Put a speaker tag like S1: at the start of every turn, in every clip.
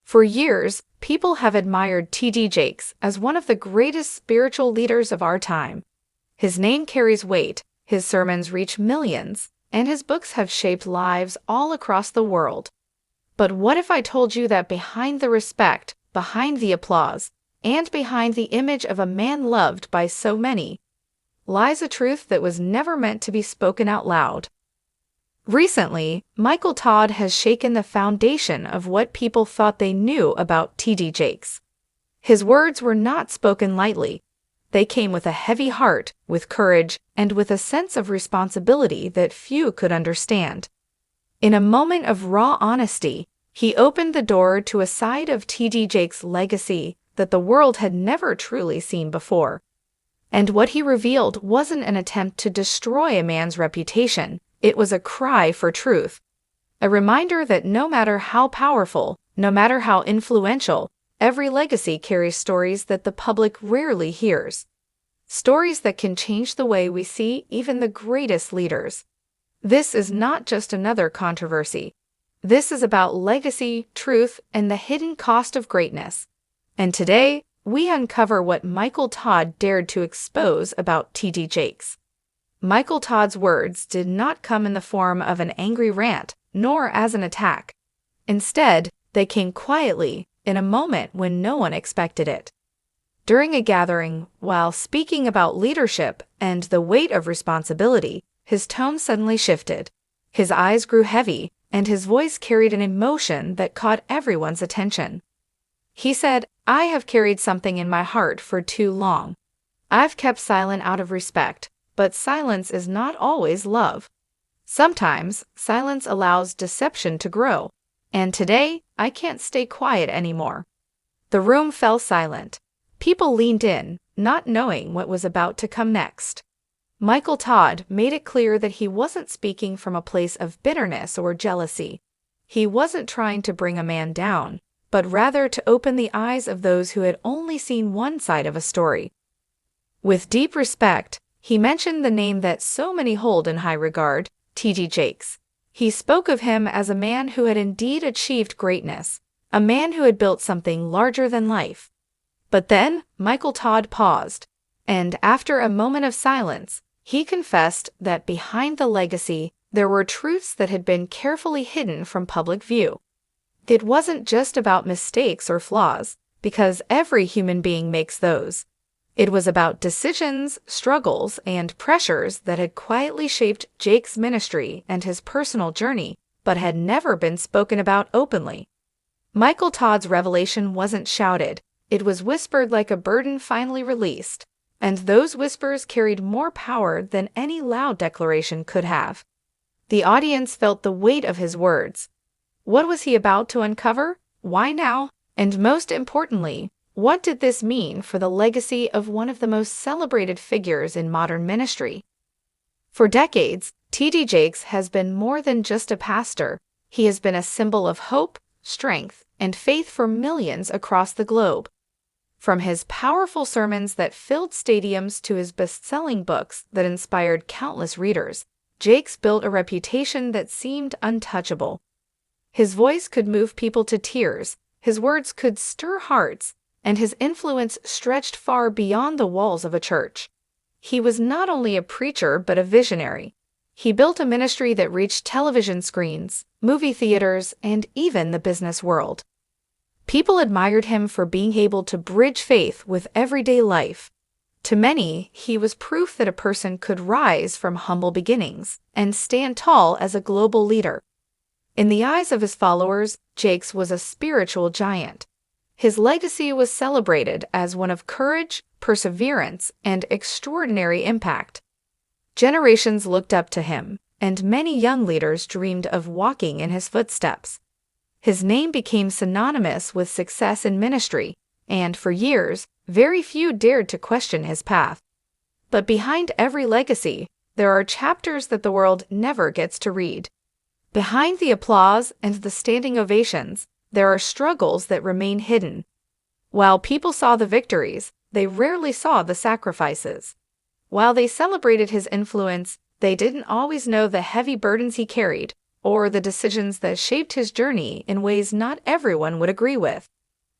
S1: For years, people have admired T.D. Jakes as one of the greatest spiritual leaders of our time. His name carries weight, his sermons reach millions, and his books have shaped lives all across the world. But what if I told you that behind the respect, behind the applause, and behind the image of a man loved by so many, lies a truth that was never meant to be spoken out loud? Recently, Todd has shaken the foundation of what people thought they knew about T.D. Jakes. His words were not spoken lightly. They came with a heavy heart, with courage, and with a sense of responsibility that few could understand. In a moment of raw honesty, he opened the door to a side of T.D. Jakes' legacy that the world had never truly seen before. And what he revealed wasn't an attempt to destroy a man's reputation. It was a cry for truth, a reminder that no matter how powerful, no matter how influential, every legacy carries stories that the public rarely hears. Stories that can change the way we see even the greatest leaders. This is not just another controversy. This is about legacy, truth, and the hidden cost of greatness. And today, we uncover what Todd dared to expose about T.D. Jakes. Todd's words did not come in the form of an angry rant, nor as an attack. Instead, they came quietly, in a moment when no one expected it. During a gathering, while speaking about leadership and the weight of responsibility, his tone suddenly shifted. His eyes grew heavy, and his voice carried an emotion that caught everyone's attention. He said, "I have carried something in my heart for too long. I've kept silent out of respect. But silence is not always love. Sometimes, silence allows deception to grow. And today, I can't stay quiet anymore." The room fell silent. People leaned in, not knowing what was about to come next. Todd made it clear that he wasn't speaking from a place of bitterness or jealousy. He wasn't trying to bring a man down, but rather to open the eyes of those who had only seen one side of a story. With deep respect, he mentioned the name that so many hold in high regard, T.D. Jakes. He spoke of him as a man who had indeed achieved greatness, a man who had built something larger than life. But then, Todd paused, and after a moment of silence, he confessed that behind the legacy, there were truths that had been carefully hidden from public view. It wasn't just about mistakes or flaws, because every human being makes those. It was about decisions, struggles, and pressures that had quietly shaped Jakes' ministry and his personal journey, but had never been spoken about openly. Todd's revelation wasn't shouted. It was whispered like a burden finally released, and those whispers carried more power than any loud declaration could have. The audience felt the weight of his words. What was he about to uncover? Why now? And most importantly, what did this mean for the legacy of one of the most celebrated figures in modern ministry? For decades, T.D. Jakes has been more than just a pastor. He has been a symbol of hope, strength, and faith for millions across the globe. From his powerful sermons that filled stadiums to his best-selling books that inspired countless readers, Jakes built a reputation that seemed untouchable. His voice could move people to tears, his words could stir hearts, and his influence stretched far beyond the walls of a church. He was not only a preacher but a visionary. He built a ministry that reached television screens, movie theaters, and even the business world. People admired him for being able to bridge faith with everyday life. To many, he was proof that a person could rise from humble beginnings and stand tall as a global leader. In the eyes of his followers, Jakes was a spiritual giant. His legacy was celebrated as one of courage, perseverance, and extraordinary impact. Generations looked up to him, and many young leaders dreamed of walking in his footsteps. His name became synonymous with success in ministry, and for years, very few dared to question his path. But behind every legacy, there are chapters that the world never gets to read. Behind the applause and the standing ovations, there are struggles that remain hidden. While people saw the victories, they rarely saw the sacrifices. While they celebrated his influence, they didn't always know the heavy burdens he carried, or the decisions that shaped his journey in ways not everyone would agree with.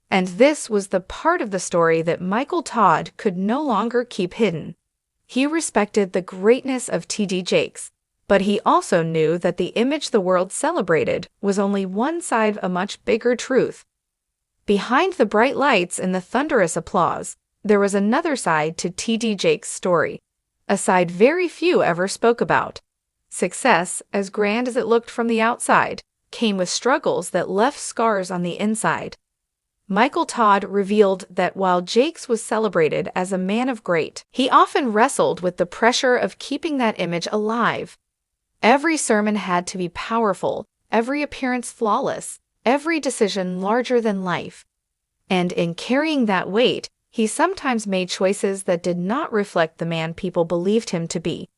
S1: And this was the part of the story that Michael Todd could no longer keep hidden. He respected the greatness of T.D. Jakes, but he also knew that the image the world celebrated was only one side of a much bigger truth. Behind the bright lights and the thunderous applause, there was another side to T.D. Jakes' story, a side very few ever spoke about. Success, as grand as it looked from the outside, came with struggles that left scars on the inside. Michael Todd revealed that while Jakes was celebrated as a man of great, he often wrestled with the pressure of keeping that image alive. Every sermon had to be powerful, every appearance flawless, every decision larger than life. And in carrying that weight, he sometimes made choices that did not reflect the man people believed him to be.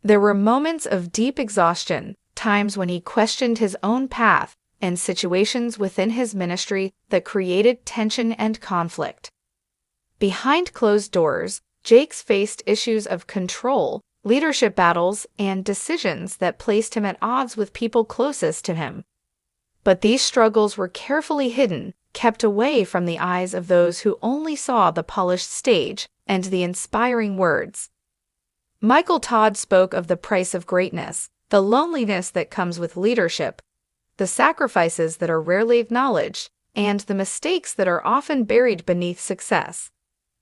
S1: There were moments of deep exhaustion, times when he questioned his own path, and situations within his ministry that created tension and conflict. Behind closed doors, Jakes faced issues of control, leadership battles, and decisions that placed him at odds with people closest to him. But these struggles were carefully hidden, kept away from the eyes of those who only saw the polished stage and the inspiring words. Michael Todd spoke of the price of greatness, the loneliness that comes with leadership, the sacrifices that are rarely acknowledged, and the mistakes that are often buried beneath success.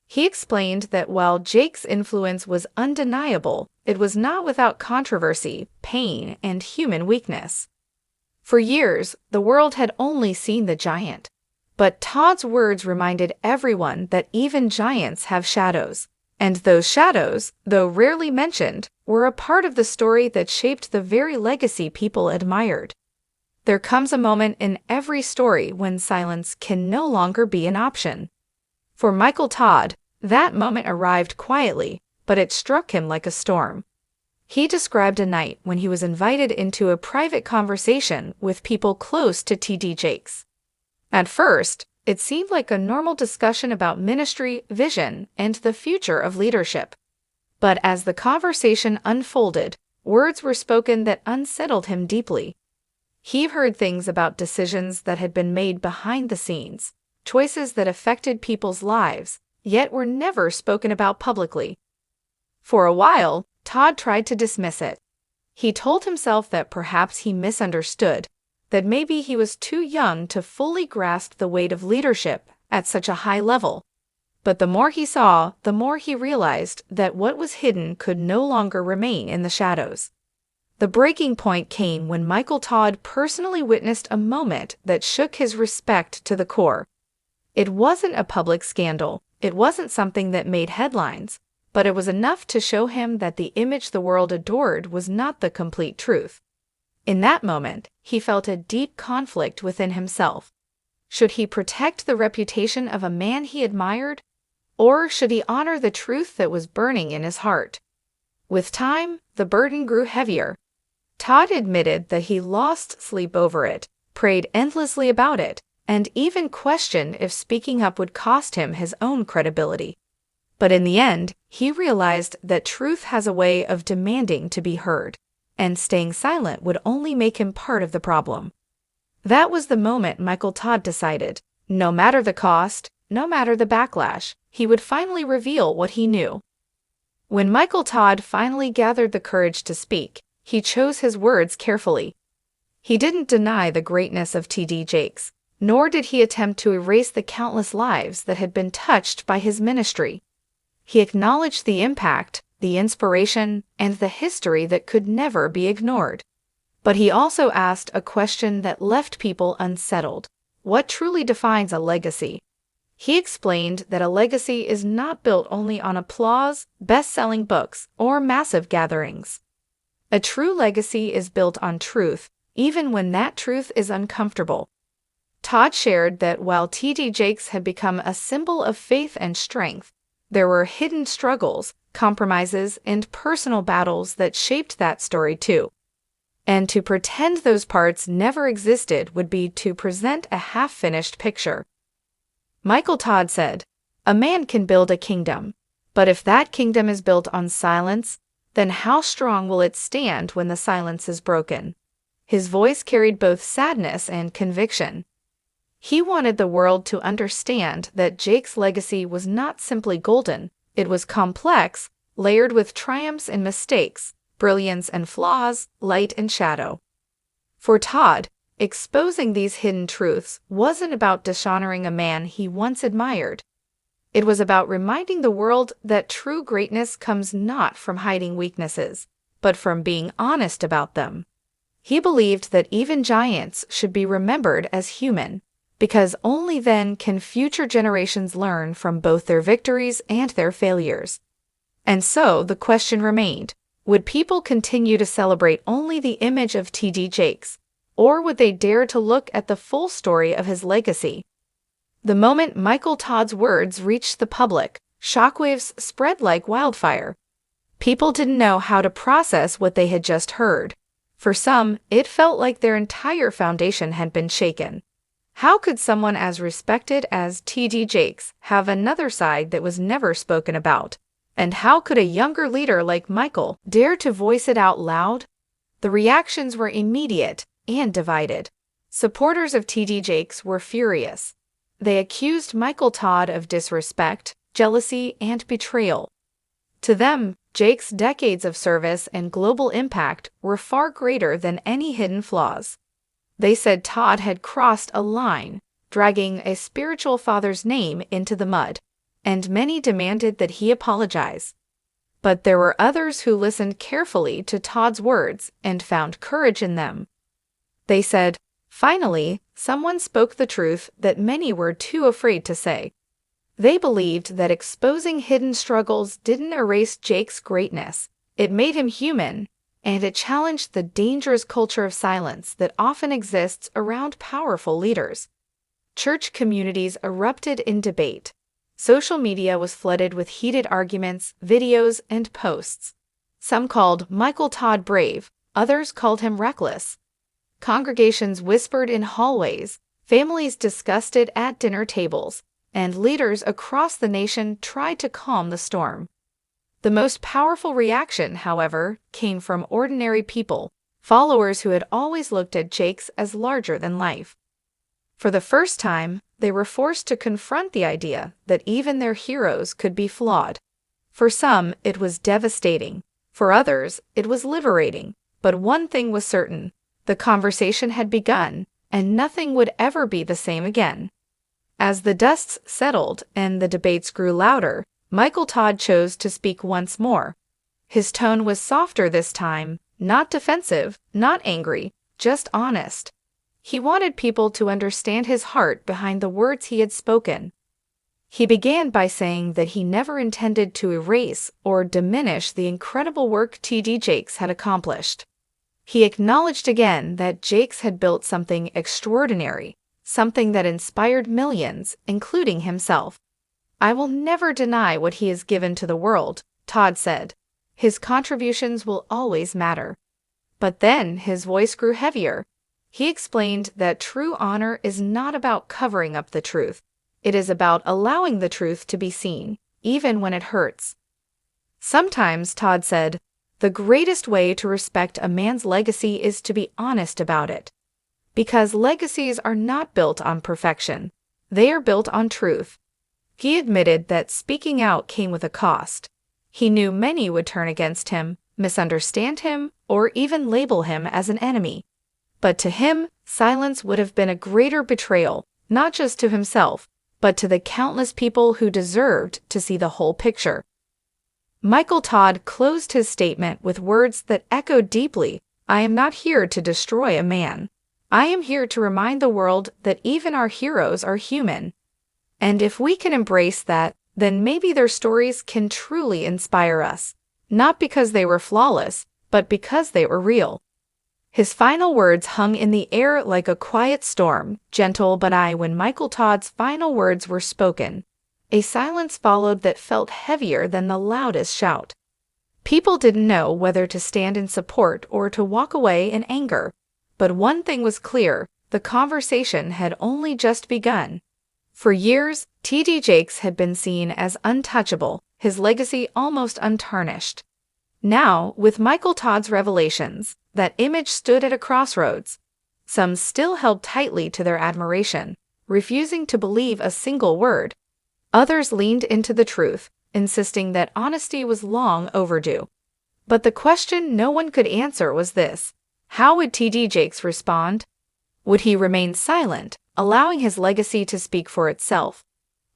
S1: He explained that while Jakes' influence was undeniable, it was not without controversy, pain, and human weakness. For years, the world had only seen the giant. But Todd's words reminded everyone that even giants have shadows. And those shadows, though rarely mentioned, were a part of the story that shaped the very legacy people admired. There comes a moment in every story when silence can no longer be an option. For Michael Todd, that moment arrived quietly, but it struck him like a storm. He described a night when he was invited into a private conversation with people close to T.D. Jakes. At first, it seemed like a normal discussion about ministry, vision, and the future of leadership. But as the conversation unfolded, words were spoken that unsettled him deeply. He heard things about decisions that had been made behind the scenes, choices that affected people's lives, yet were never spoken about publicly. For a while, Todd tried to dismiss it. He told himself that perhaps he misunderstood, that maybe he was too young to fully grasp the weight of leadership at such a high level. But the more he saw, the more he realized that what was hidden could no longer remain in the shadows. The breaking point came when Michael Todd personally witnessed a moment that shook his respect to the core. It wasn't a public scandal, it wasn't something that made headlines, but it was enough to show him that the image the world adored was not the complete truth. In that moment, he felt a deep conflict within himself. Should he protect the reputation of a man he admired, or should he honor the truth that was burning in his heart? With time, the burden grew heavier. Todd admitted that he lost sleep over it, prayed endlessly about it, and even questioned if speaking up would cost him his own credibility. But in the end, he realized that truth has a way of demanding to be heard, and staying silent would only make him part of the problem. That was the moment Michael Todd decided, no matter the cost, no matter the backlash, he would finally reveal what he knew. When Michael Todd finally gathered the courage to speak, he chose his words carefully. He didn't deny the greatness of T.D. Jakes, nor did he attempt to erase the countless lives that had been touched by his ministry. He acknowledged the impact, the inspiration, and the history that could never be ignored. But he also asked a question that left people unsettled. What truly defines a legacy? He explained that a legacy is not built only on applause, best-selling books, or massive gatherings. A true legacy is built on truth, even when that truth is uncomfortable. Todd shared that while T.D. Jakes had become a symbol of faith and strength, there were hidden struggles, compromises, and personal battles that shaped that story too. And to pretend those parts never existed would be to present a half-finished picture. Michael Todd said, "A man can build a kingdom, but if that kingdom is built on silence, then how strong will it stand when the silence is broken?" His voice carried both sadness and conviction. He wanted the world to understand that Jake's legacy was not simply golden, it was complex, layered with triumphs and mistakes, brilliance and flaws, light and shadow. For Todd, exposing these hidden truths wasn't about dishonoring a man he once admired. It was about reminding the world that true greatness comes not from hiding weaknesses, but from being honest about them. He believed that even giants should be remembered as human, because only then can future generations learn from both their victories and their failures. And so the question remained, would people continue to celebrate only the image of T.D. Jakes, or would they dare to look at the full story of his legacy? The moment Michael Todd's words reached the public, shockwaves spread like wildfire. People didn't know how to process what they had just heard. For some, it felt like their entire foundation had been shaken. How could someone as respected as T.D. Jakes have another side that was never spoken about? And how could a younger leader like Michael dare to voice it out loud? The reactions were immediate and divided. Supporters of T.D. Jakes were furious. They accused Michael Todd of disrespect, jealousy, and betrayal. To them, Jake's decades of service and global impact were far greater than any hidden flaws. They said Todd had crossed a line, dragging a spiritual father's name into the mud, and many demanded that he apologize. But there were others who listened carefully to Todd's words and found courage in them. They said, finally, someone spoke the truth that many were too afraid to say. They believed that exposing hidden struggles didn't erase Jake's greatness, it made him human, and it challenged the dangerous culture of silence that often exists around powerful leaders. Church communities erupted in debate. Social media was flooded with heated arguments, videos, and posts. Some called Michael Todd brave, others called him reckless. Congregations whispered in hallways, families discussed it at dinner tables, and leaders across the nation tried to calm the storm. The most powerful reaction, however, came from ordinary people, followers who had always looked at Jakes as larger than life. For the first time, they were forced to confront the idea that even their heroes could be flawed. For some, it was devastating. For others, it was liberating. But one thing was certain: the conversation had begun, and nothing would ever be the same again. As the dust settled and the debates grew louder, Michael Todd chose to speak once more. His tone was softer this time, not defensive, not angry, just honest. He wanted people to understand his heart behind the words he had spoken. He began by saying that he never intended to erase or diminish the incredible work T.D. Jakes had accomplished. He acknowledged again that Jakes had built something extraordinary, something that inspired millions, including himself. "I will never deny what he has given to the world," Todd said. "His contributions will always matter." But then his voice grew heavier. He explained that true honor is not about covering up the truth. It is about allowing the truth to be seen, even when it hurts. Sometimes, Todd said, the greatest way to respect a man's legacy is to be honest about it. Because legacies are not built on perfection. They are built on truth. He admitted that speaking out came with a cost. He knew many would turn against him, misunderstand him, or even label him as an enemy. But to him, silence would have been a greater betrayal, not just to himself, but to the countless people who deserved to see the whole picture. Michael Todd closed his statement with words that echoed deeply. "I am not here to destroy a man. I am here to remind the world that even our heroes are human. And if we can embrace that, then maybe their stories can truly inspire us, not because they were flawless, but because they were real." His final words hung in the air like a quiet storm, gentle but when Michael Todd's final words were spoken, a silence followed that felt heavier than the loudest shout. People didn't know whether to stand in support or to walk away in anger. But one thing was clear: the conversation had only just begun. For years, T.D. Jakes had been seen as untouchable, his legacy almost untarnished. Now, with Michael Todd's revelations, That image stood at a crossroads. Some still held tightly to their admiration, refusing to believe a single word. Others leaned into the truth, insisting that honesty was long overdue. But the question no one could answer was this: how would T.D. Jakes respond? Would he remain silent, allowing his legacy to speak for itself?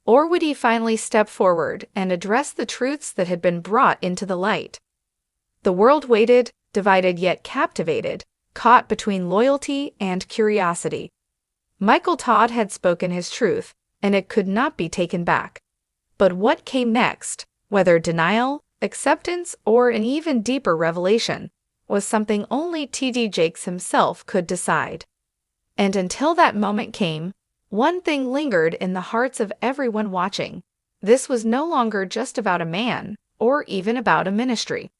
S1: Or would he finally step forward and address the truths that had been brought into the light? The world waited, divided yet captivated, caught between loyalty and curiosity. Michael Todd had spoken his truth, and it could not be taken back. But what came next, whether denial, acceptance, or an even deeper revelation, was something only T.D. Jakes himself could decide. And until that moment came, one thing lingered in the hearts of everyone watching. This was no longer just about a man, or even about a ministry.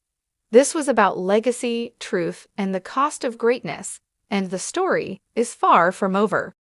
S1: This was about legacy, truth, and the cost of greatness, and the story is far from over.